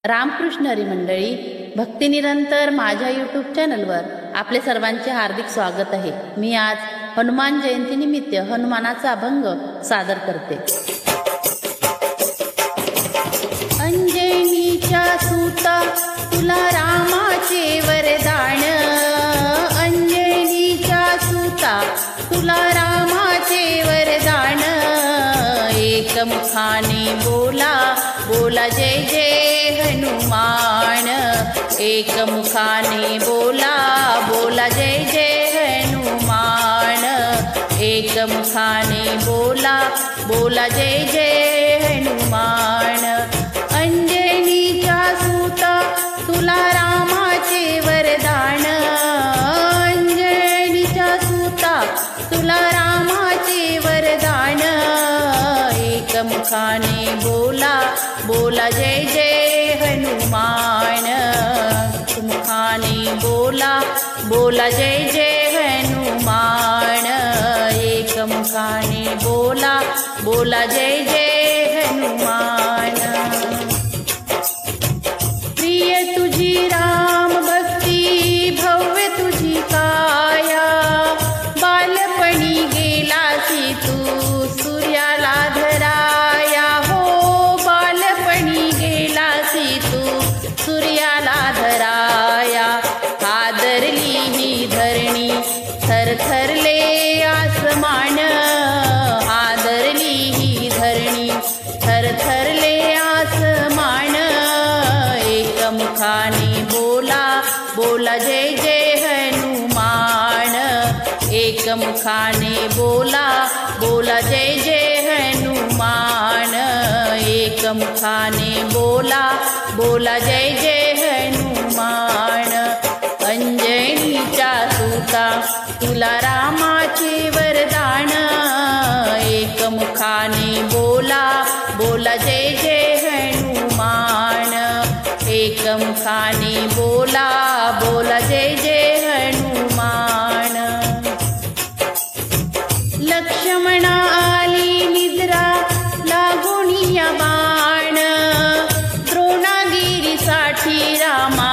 रामकृष्ण हरी मंडळी, भक्ती निरंतर माझ्या यूट्यूब चॅनलवर आपले सर्वांचे हार्दिक स्वागत आहे। मी आज हनुमान जयंतीनिमित्त हनुमानाचा अभंग सादर करते। अंजनीच्या सूता तुला रामाचे वरदान, अंजनीच्या सूता तुला रामाचे वरदान। एकमुखाने बोला बोला जय जय हनुमान, एकमुखाने बोला बोला जय जय हनुमान, एकमुखाने बोला बोला जय जय हनुमान। अंजनीच्या सूता तुला रामाचे वरदान, अंजनीच्या सूता तुला रामाचे वरदान। एकमुखाने बोला बोला जय जय हनुमान, एकमुखाने बोला बोला जय जय हनुमान, एकमुखाने बोला बोला जय जय हनुमान। प्रिय तुझी राम भक्ती भव्य तुझी काया, बालपणी गेलासी तू सूर्याला धराया हो, बालपणी गेलासी तू सूर्याला धराया। हादरली ही धरणी थरथरले आसमान, हादरली ही धरणी थरथरले आसमान। एकमुखाने बोला बोला जय जय हनुमान, एकमुखाने बोला बोला जय जय हनुमान, एकमुखाने बोला बोला जय जय हनुमान। अंजनीच्या सूता तुला रामाचे वरदान, एकमुखाने बोला बोला जय जय हनुमान, एकमुखाने बोला बोला जय जय हनुमान। लक्ष्मणा आली निद्रा लागुनिया बाण, द्रोणागिरीसाठी रामा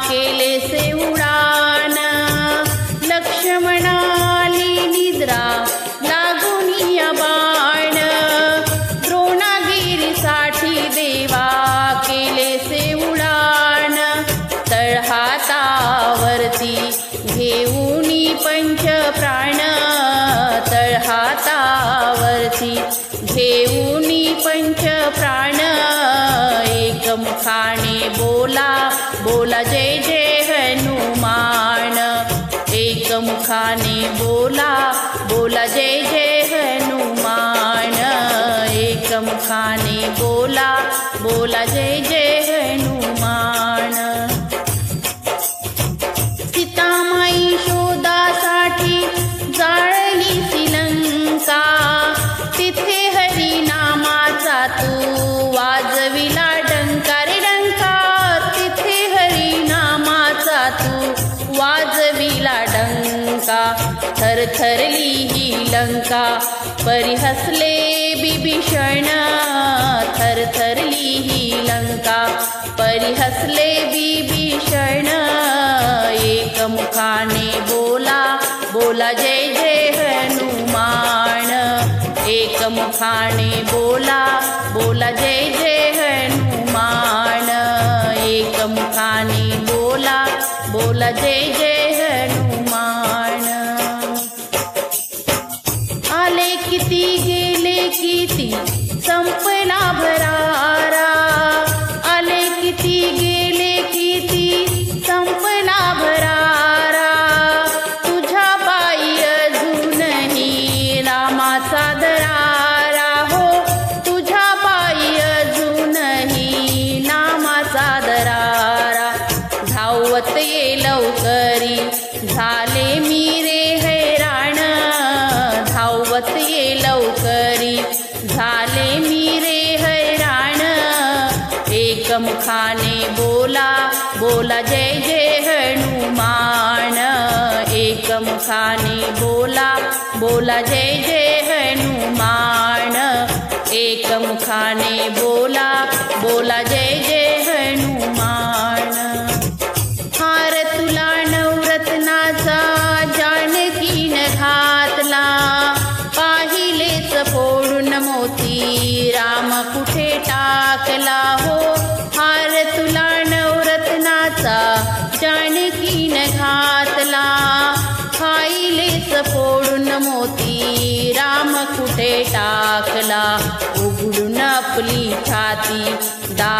केलेसे उडान। लक्ष्मणा आली निद्रा लागुनिया बाण, द्रोणागिरीसाठी देवा केलेसे उडान। तळहातावरती घेऊनी पंचप्राण, तळहातावरती घेऊनी पंचप्राण। एकमुखाने बोला बोला जय जय हनुमान, एकमुखाने बोला बोला जय जय हनुमान, एकमुखाने बोला बोला जय जय हनुमान। सीतामाई शोधासाठी जाळली श्रीलंका, तिथे हरिनामाचा तू वाजविला डंका रे डंका, तिथे हरिनामाचा तू वाजविला डंका। थरथरली ही लंका परिहसले बिभीषण, थरथरली ही लंका परिहसले बिभीषण। एकमुखाने बोला बोला जय जय हनुमान, एकमुखाने बोला बोला जय जय हनुमान, एकमुखाने बोला बोला जय जय हनुमान। आले किती गेले किती संपला भरारा, आले किती गेले किती संपला भरारा। तुझ्या पायी अजूनही रामाचा दरारा हो, तुझ्या पायी अजूनही नामाचा दरारा। धावत ये लवकरी झाले मी रे हैराण, धावत ये लवकरी झाले मी रे हैराण। एकमुखाने बोला बोला जय जय हनुमान, एकमुखाने बोला बोला जय जय हनुमान, एकमुखाने बोला बोला जय जय हनुमान।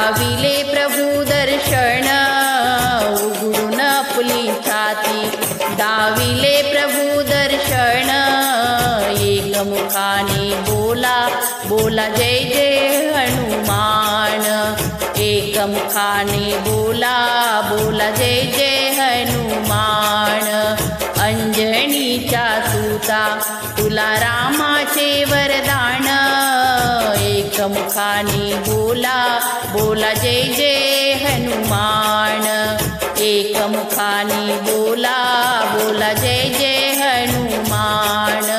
दाविले प्रभू दर्शन उघडून आपली छाती, दाविले प्रभू दर्शन एकमुखाने बोला बोला जय जय हनुमान, एकमुखाने बोला बोला जय जय हनुमान। अंजनीच्या सुता तुला रामाचे वरदान, एकमुखाने बोला बोला जय जय हनुमान, एकमुखाने बोला बोला जय जय हनुमान।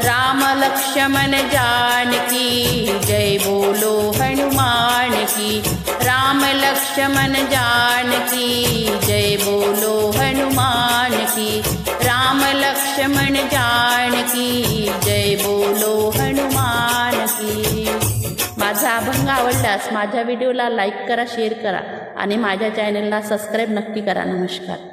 राम लक्ष्मण जानकी जय बोलो हनुमान की, राम लक्ष्मण जानकी जय बोलो हनुमान की, राम लक्ष्मण जानकी जय बोलो हनुमान की। माझा अभंग आवडल्यास माझ्या व्हिडिओला लाईक करा, शेअर करा आणि माझ्या चॅनलला सबस्क्राईब नक्की करा। नमस्कार।